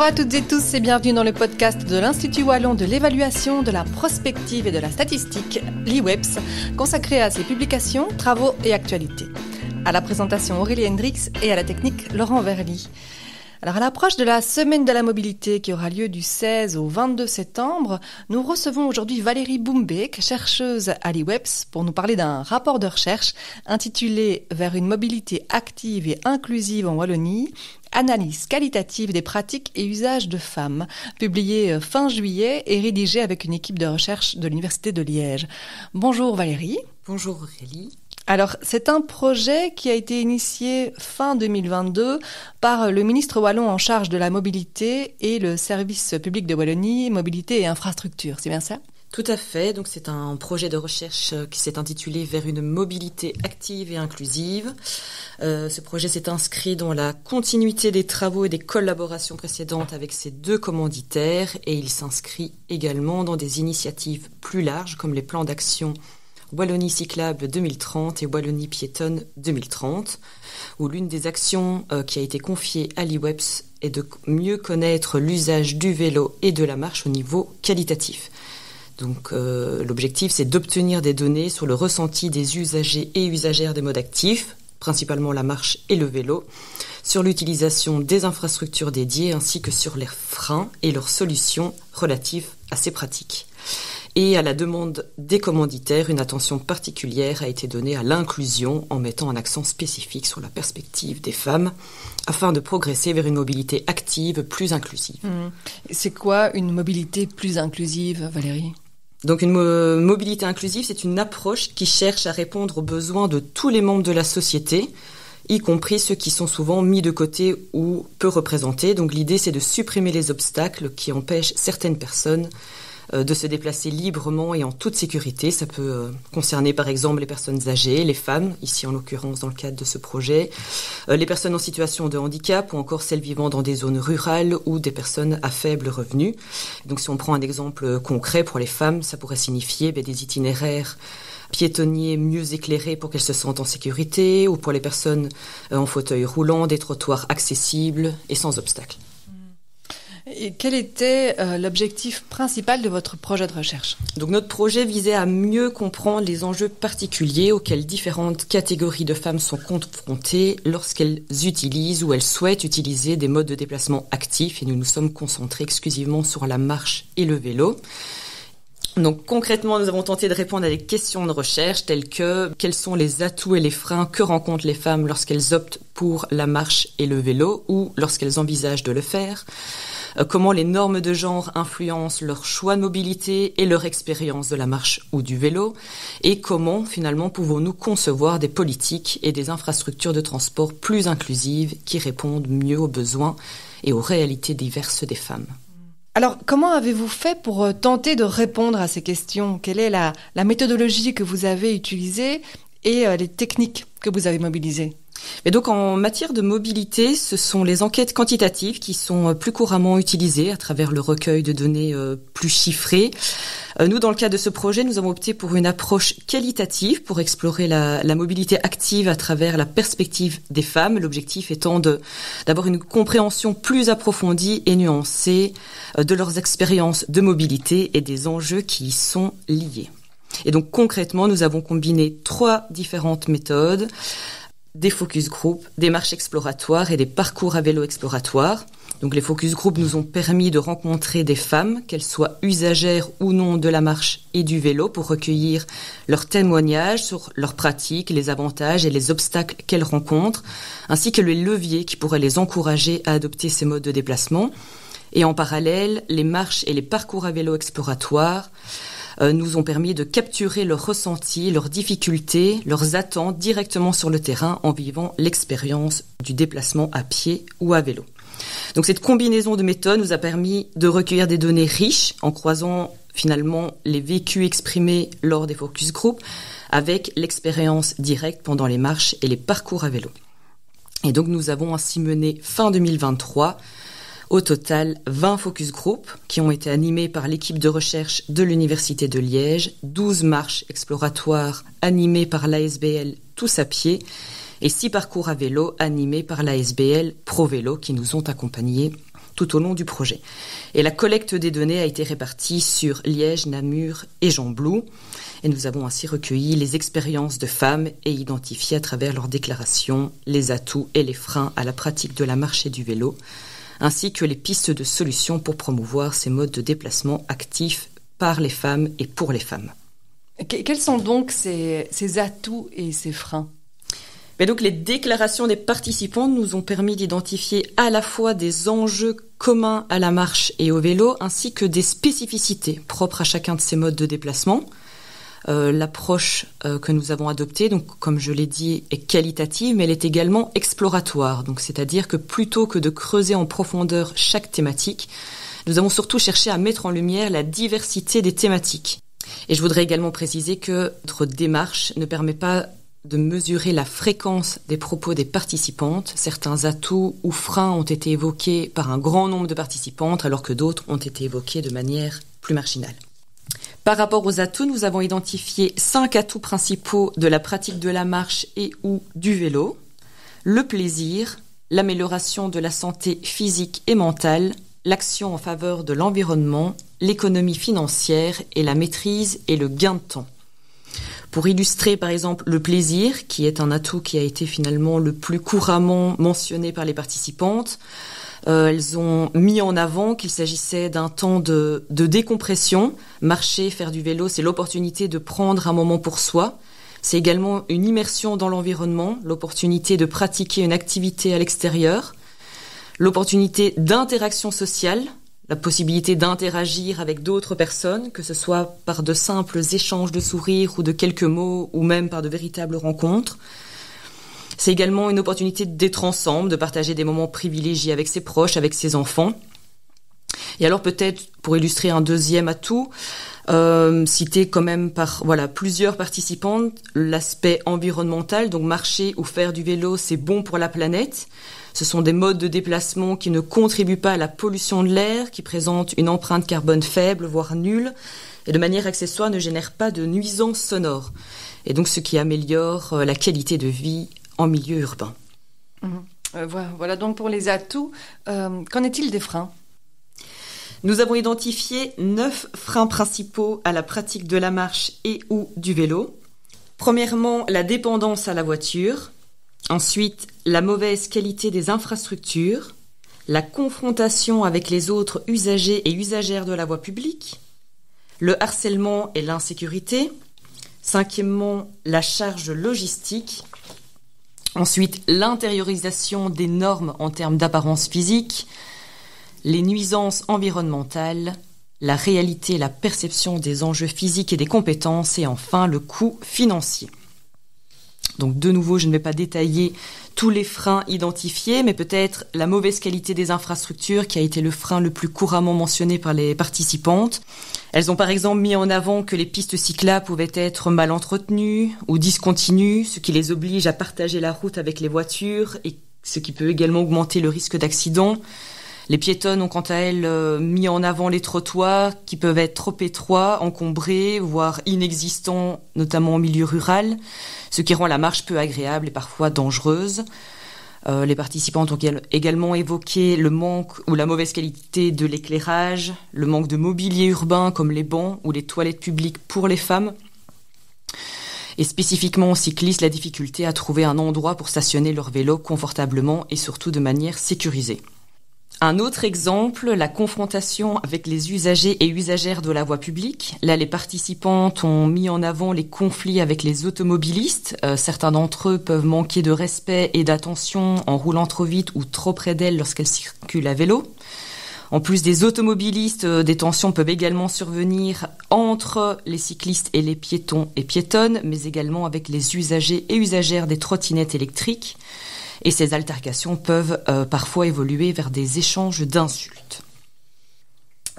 Bonjour à toutes et tous et bienvenue dans le podcast de l'Institut Wallon de l'évaluation, de la prospective et de la statistique, l'IWEPS, consacré à ses publications, travaux et actualités. À la présentation Aurélie Hendrix et à la technique Laurent Verly. Alors à l'approche de la semaine de la mobilité qui aura lieu du 16 au 22 septembre, nous recevons aujourd'hui Valérie Boumbeek, chercheuse à l'IWEPS, pour nous parler d'un rapport de recherche intitulé « Vers une mobilité active et inclusive en Wallonie ». Analyse qualitative des pratiques et usages de femmes, publié fin juillet et rédigé avec une équipe de recherche de l'Université de Liège. Bonjour Valérie. Bonjour Aurélie. Alors, c'est un projet qui a été initié fin 2022 par le ministre wallon en charge de la mobilité et le service public de Wallonie, mobilité et infrastructure, c'est bien ça ? Tout à fait, donc c'est un projet de recherche qui s'est intitulé « Vers une mobilité active et inclusive ». Ce projet s'est inscrit dans la continuité des travaux et des collaborations précédentes avec ses deux commanditaires et il s'inscrit également dans des initiatives plus larges comme les plans d'action Wallonie cyclable 2030 et Wallonie piétonne 2030, où l'une des actions qui a été confiée à l'IWEPS est de mieux connaître l'usage du vélo et de la marche au niveau qualitatif. Donc l'objectif, c'est d'obtenir des données sur le ressenti des usagers et usagères des modes actifs, principalement la marche et le vélo, sur l'utilisation des infrastructures dédiées ainsi que sur les freins et leurs solutions relatives à ces pratiques. Et à la demande des commanditaires, une attention particulière a été donnée à l'inclusion en mettant un accent spécifique sur la perspective des femmes afin de progresser vers une mobilité active plus inclusive. C'est quoi une mobilité plus inclusive, Valérie ? Donc une mobilité inclusive, c'est une approche qui cherche à répondre aux besoins de tous les membres de la société, y compris ceux qui sont souvent mis de côté ou peu représentés. Donc l'idée, c'est de supprimer les obstacles qui empêchent certaines personnes de se déplacer librement et en toute sécurité. Ça peut concerner par exemple les personnes âgées, les femmes, ici en l'occurrence dans le cadre de ce projet, les personnes en situation de handicap ou encore celles vivant dans des zones rurales ou des personnes à faible revenu. Donc si on prend un exemple concret pour les femmes, ça pourrait signifier des itinéraires piétonniers mieux éclairés pour qu'elles se sentent en sécurité, ou pour les personnes en fauteuil roulant, des trottoirs accessibles et sans obstacles. Et quel était l'objectif principal de votre projet de recherche ? Donc notre projet visait à mieux comprendre les enjeux particuliers auxquels différentes catégories de femmes sont confrontées lorsqu'elles utilisent ou elles souhaitent utiliser des modes de déplacement actifs, et nous nous sommes concentrés exclusivement sur la marche et le vélo. Donc concrètement, nous avons tenté de répondre à des questions de recherche telles que quels sont les atouts et les freins que rencontrent les femmes lorsqu'elles optent pour la marche et le vélo ou lorsqu'elles envisagent de le faire, comment les normes de genre influencent leur choix de mobilité et leur expérience de la marche ou du vélo, et comment finalement pouvons-nous concevoir des politiques et des infrastructures de transport plus inclusives qui répondent mieux aux besoins et aux réalités diverses des femmes. Alors, comment avez-vous fait pour tenter de répondre à ces questions ? Quelle est la méthodologie que vous avez utilisée et les techniques que vous avez mobilisées ? Et donc en matière de mobilité, ce sont les enquêtes quantitatives qui sont plus couramment utilisées à travers le recueil de données plus chiffrées. Nous, dans le cadre de ce projet, nous avons opté pour une approche qualitative pour explorer la mobilité active à travers la perspective des femmes, l'objectif étant d'avoir une compréhension plus approfondie et nuancée de leurs expériences de mobilité et des enjeux qui y sont liés. Et donc concrètement, nous avons combiné 3 différentes méthodes: des focus group, des marches exploratoires et des parcours à vélo exploratoires. Donc les focus group nous ont permis de rencontrer des femmes, qu'elles soient usagères ou non de la marche et du vélo, pour recueillir leurs témoignages sur leurs pratiques, les avantages et les obstacles qu'elles rencontrent, ainsi que les leviers qui pourraient les encourager à adopter ces modes de déplacement. Et en parallèle, les marches et les parcours à vélo exploratoires nous ont permis de capturer leurs ressentis, leurs difficultés, leurs attentes directement sur le terrain en vivant l'expérience du déplacement à pied ou à vélo. Donc cette combinaison de méthodes nous a permis de recueillir des données riches en croisant finalement les vécus exprimés lors des focus group avec l'expérience directe pendant les marches et les parcours à vélo. Et donc nous avons ainsi mené fin 2023 au total 20 focus group qui ont été animés par l'équipe de recherche de l'Université de Liège, 12 marches exploratoires animées par l'ASBL Tous à pied et 6 parcours à vélo animés par l'ASBL Pro Vélo qui nous ont accompagnés tout au long du projet. Et la collecte des données a été répartie sur Liège, Namur et Gembloux. Et nous avons ainsi recueilli les expériences de femmes et identifié à travers leurs déclarations les atouts et les freins à la pratique de la marche et du vélo, ainsi que les pistes de solutions pour promouvoir ces modes de déplacement actifs par les femmes et pour les femmes. Quels sont donc ces atouts et ces freins ? Mais donc les déclarations des participants nous ont permis d'identifier à la fois des enjeux communs à la marche et au vélo, ainsi que des spécificités propres à chacun de ces modes de déplacement. L'approche que nous avons adoptée, donc comme je l'ai dit, est qualitative, mais elle est également exploratoire. Donc c'est-à-dire que plutôt que de creuser en profondeur chaque thématique, nous avons surtout cherché à mettre en lumière la diversité des thématiques. Et je voudrais également préciser que notre démarche ne permet pas de mesurer la fréquence des propos des participantes. Certains atouts ou freins ont été évoqués par un grand nombre de participantes, alors que d'autres ont été évoqués de manière plus marginale. Par rapport aux atouts, nous avons identifié 5 atouts principaux de la pratique de la marche et ou du vélo. Le plaisir, l'amélioration de la santé physique et mentale, l'action en faveur de l'environnement, l'économie financière et la maîtrise et le gain de temps. Pour illustrer par exemple le plaisir, qui est un atout qui a été finalement le plus couramment mentionné par les participantes, elles ont mis en avant qu'il s'agissait d'un temps de décompression. Marcher, faire du vélo, c'est l'opportunité de prendre un moment pour soi. C'est également une immersion dans l'environnement, l'opportunité de pratiquer une activité à l'extérieur, l'opportunité d'interaction sociale, la possibilité d'interagir avec d'autres personnes, que ce soit par de simples échanges de sourires ou de quelques mots, ou même par de véritables rencontres. C'est également une opportunité d'être ensemble, de partager des moments privilégiés avec ses proches, avec ses enfants. Et alors peut-être, pour illustrer un deuxième atout, cité quand même par plusieurs participantes, l'aspect environnemental, donc marcher ou faire du vélo, c'est bon pour la planète. Ce sont des modes de déplacement qui ne contribuent pas à la pollution de l'air, qui présentent une empreinte carbone faible, voire nulle, et de manière accessoire ne génèrent pas de nuisances sonores. Et donc ce qui améliore la qualité de vie en milieu urbain. Voilà donc pour les atouts. Qu'en est-il des freins ? Nous avons identifié 9 freins principaux à la pratique de la marche et ou du vélo. Premièrement, la dépendance à la voiture. Ensuite, la mauvaise qualité des infrastructures. La confrontation avec les autres usagers et usagères de la voie publique. Le harcèlement et l'insécurité. Cinquièmement, la charge logistique. Ensuite, l'intériorisation des normes en termes d'apparence physique, les nuisances environnementales, la réalité et la perception des enjeux physiques et des compétences, et enfin le coût financier. Donc de nouveau, je ne vais pas détailler tous les freins identifiés, mais peut-être la mauvaise qualité des infrastructures qui a été le frein le plus couramment mentionné par les participantes. Elles ont par exemple mis en avant que les pistes cyclables pouvaient être mal entretenues ou discontinues, ce qui les oblige à partager la route avec les voitures et ce qui peut également augmenter le risque d'accident. Les piétonnes ont quant à elles mis en avant les trottoirs qui peuvent être trop étroits, encombrés, voire inexistants, notamment en milieu rural, ce qui rend la marche peu agréable et parfois dangereuse. Les participantes ont également évoqué le manque ou la mauvaise qualité de l'éclairage, le manque de mobilier urbain comme les bancs ou les toilettes publiques pour les femmes. Et spécifiquement aux cyclistes, la difficulté à trouver un endroit pour stationner leur vélo confortablement et surtout de manière sécurisée. Un autre exemple, la confrontation avec les usagers et usagères de la voie publique. Là, les participantes ont mis en avant les conflits avec les automobilistes. Certains d'entre eux peuvent manquer de respect et d'attention en roulant trop vite ou trop près d'elles lorsqu'elles circulent à vélo. En plus des automobilistes, des tensions peuvent également survenir entre les cyclistes et les piétons et piétonnes, mais également avec les usagers et usagères des trottinettes électriques. Et ces altercations peuvent parfois évoluer vers des échanges d'insultes.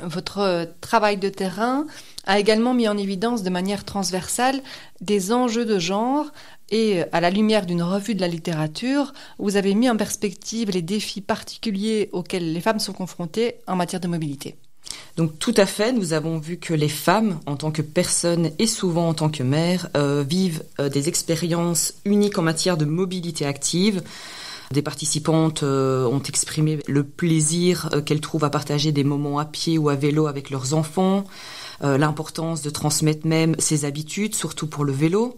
Votre travail de terrain a également mis en évidence de manière transversale des enjeux de genre et, à la lumière d'une revue de la littérature, vous avez mis en perspective les défis particuliers auxquels les femmes sont confrontées en matière de mobilité. Donc tout à fait, nous avons vu que les femmes, en tant que personnes et souvent en tant que mères, vivent des expériences uniques en matière de mobilité active. Des participantes ont exprimé le plaisir qu'elles trouvent à partager des moments à pied ou à vélo avec leurs enfants, l'importance de transmettre même ses habitudes, surtout pour le vélo.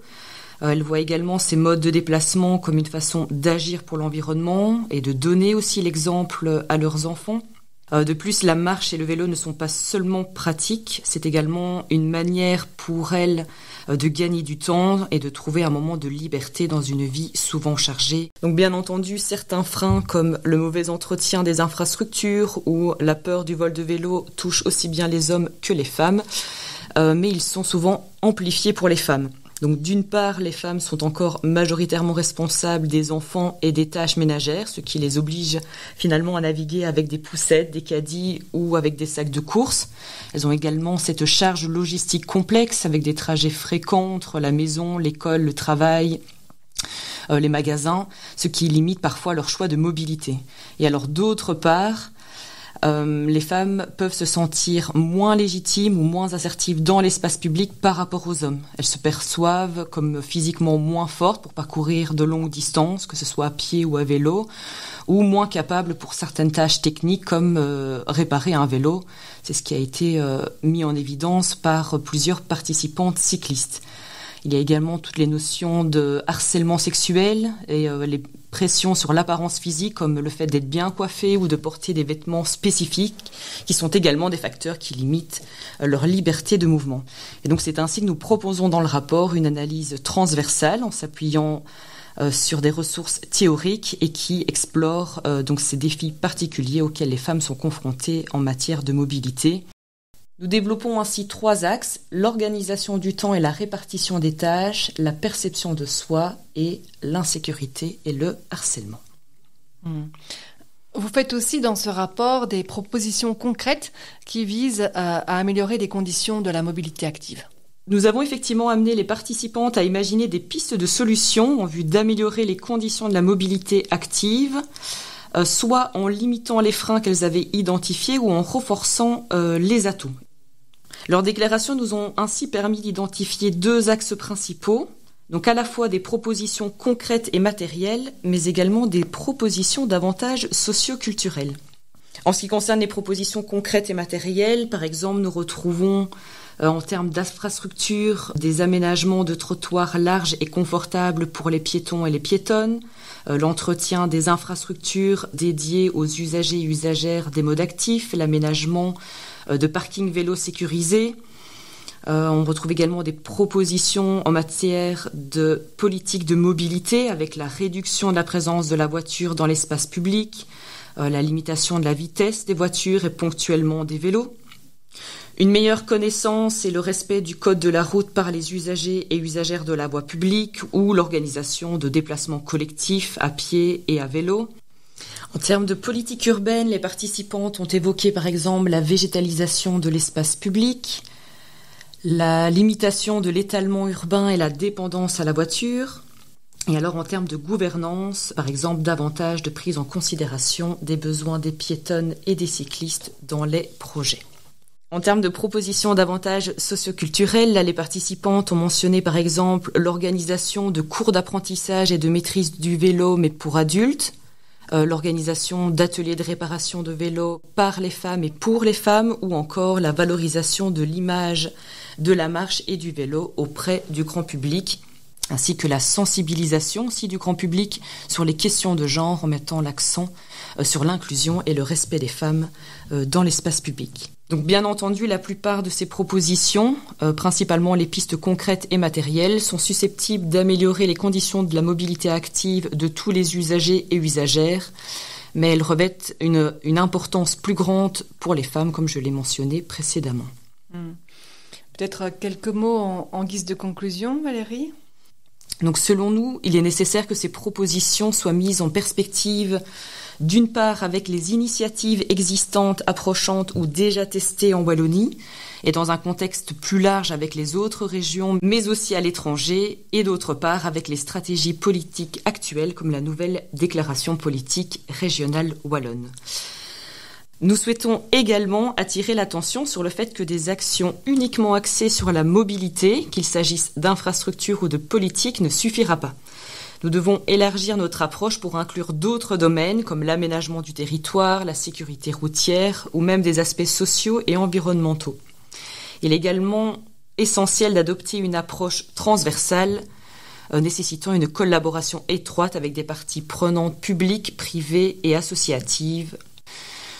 Elles voient également ces modes de déplacement comme une façon d'agir pour l'environnement et de donner aussi l'exemple à leurs enfants. De plus, la marche et le vélo ne sont pas seulement pratiques, c'est également une manière pour elles de gagner du temps et de trouver un moment de liberté dans une vie souvent chargée. Donc bien entendu, certains freins comme le mauvais entretien des infrastructures ou la peur du vol de vélo touchent aussi bien les hommes que les femmes, mais ils sont souvent amplifiés pour les femmes. Donc d'une part, les femmes sont encore majoritairement responsables des enfants et des tâches ménagères, ce qui les oblige finalement à naviguer avec des poussettes, des caddies ou avec des sacs de course. Elles ont également cette charge logistique complexe avec des trajets fréquents entre la maison, l'école, le travail, les magasins, ce qui limite parfois leur choix de mobilité. Et alors d'autre part, les femmes peuvent se sentir moins légitimes ou moins assertives dans l'espace public par rapport aux hommes. Elles se perçoivent comme physiquement moins fortes pour parcourir de longues distances, que ce soit à pied ou à vélo, ou moins capables pour certaines tâches techniques comme réparer un vélo. C'est ce qui a été mis en évidence par plusieurs participantes cyclistes. Il y a également toutes les notions de harcèlement sexuel et les pressions sur l'apparence physique comme le fait d'être bien coiffé ou de porter des vêtements spécifiques qui sont également des facteurs qui limitent leur liberté de mouvement. Et donc c'est ainsi que nous proposons dans le rapport une analyse transversale en s'appuyant sur des ressources théoriques et qui explore donc ces défis particuliers auxquels les femmes sont confrontées en matière de mobilité. Nous développons ainsi 3 axes, l'organisation du temps et la répartition des tâches, la perception de soi et l'insécurité et le harcèlement. Vous faites aussi dans ce rapport des propositions concrètes qui visent à améliorer les conditions de la mobilité active. Nous avons effectivement amené les participantes à imaginer des pistes de solutions en vue d'améliorer les conditions de la mobilité active, soit en limitant les freins qu'elles avaient identifiés ou en renforçant les atouts. Leurs déclarations nous ont ainsi permis d'identifier 2 axes principaux, donc à la fois des propositions concrètes et matérielles, mais également des propositions davantage socio-culturelles. En ce qui concerne les propositions concrètes et matérielles, par exemple, nous retrouvons en termes d'infrastructures des aménagements de trottoirs larges et confortables pour les piétons et les piétonnes, l'entretien des infrastructures dédiées aux usagers et usagères des modes actifs, l'aménagement de parkings vélos sécurisés. On retrouve également des propositions en matière de politique de mobilité avec la réduction de la présence de la voiture dans l'espace public, la limitation de la vitesse des voitures et ponctuellement des vélos. Une meilleure connaissance et le respect du code de la route par les usagers et usagères de la voie publique ou l'organisation de déplacements collectifs à pied et à vélo. En termes de politique urbaine, les participantes ont évoqué par exemple la végétalisation de l'espace public, la limitation de l'étalement urbain et la dépendance à la voiture. Et alors en termes de gouvernance, par exemple davantage de prise en considération des besoins des piétonnes et des cyclistes dans les projets. En termes de propositions davantage socioculturelles, là, les participantes ont mentionné par exemple l'organisation de cours d'apprentissage et de maîtrise du vélo mais pour adultes, l'organisation d'ateliers de réparation de vélos par les femmes et pour les femmes, ou encore la valorisation de l'image de la marche et du vélo auprès du grand public, ainsi que la sensibilisation aussi du grand public sur les questions de genre en mettant l'accent sur l'inclusion et le respect des femmes dans l'espace public. Donc bien entendu, la plupart de ces propositions, principalement les pistes concrètes et matérielles, sont susceptibles d'améliorer les conditions de la mobilité active de tous les usagers et usagères, mais elles revêtent une importance plus grande pour les femmes, comme je l'ai mentionné précédemment. Peut-être quelques mots en guise de conclusion, Valérie ? Donc selon nous, il est nécessaire que ces propositions soient mises en perspective, d'une part avec les initiatives existantes, approchantes ou déjà testées en Wallonie, et dans un contexte plus large avec les autres régions, mais aussi à l'étranger, et d'autre part avec les stratégies politiques actuelles comme la nouvelle déclaration politique régionale wallonne. Nous souhaitons également attirer l'attention sur le fait que des actions uniquement axées sur la mobilité, qu'il s'agisse d'infrastructures ou de politique, ne suffira pas. Nous devons élargir notre approche pour inclure d'autres domaines comme l'aménagement du territoire, la sécurité routière ou même des aspects sociaux et environnementaux. Il est également essentiel d'adopter une approche transversale nécessitant une collaboration étroite avec des parties prenantes publiques, privées et associatives.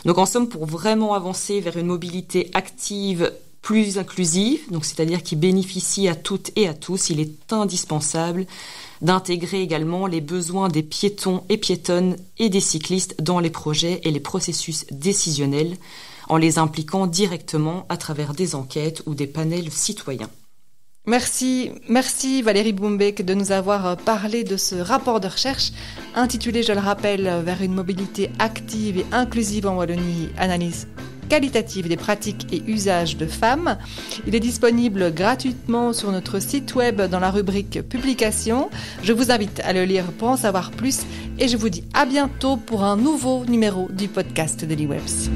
Donc en somme, pour vraiment avancer vers une mobilité active plus inclusive, donc c'est-à-dire qui bénéficie à toutes et à tous, il est indispensable d'intégrer également les besoins des piétons et piétonnes et des cyclistes dans les projets et les processus décisionnels en les impliquant directement à travers des enquêtes ou des panels citoyens. Merci Valérie Boumbeck de nous avoir parlé de ce rapport de recherche intitulé, je le rappelle, vers une mobilité active et inclusive en Wallonie, analyse qualitative des pratiques et usages de femmes. Il est disponible gratuitement sur notre site web dans la rubrique publications. Je vous invite à le lire pour en savoir plus et je vous dis à bientôt pour un nouveau numéro du podcast de l'IWEPS.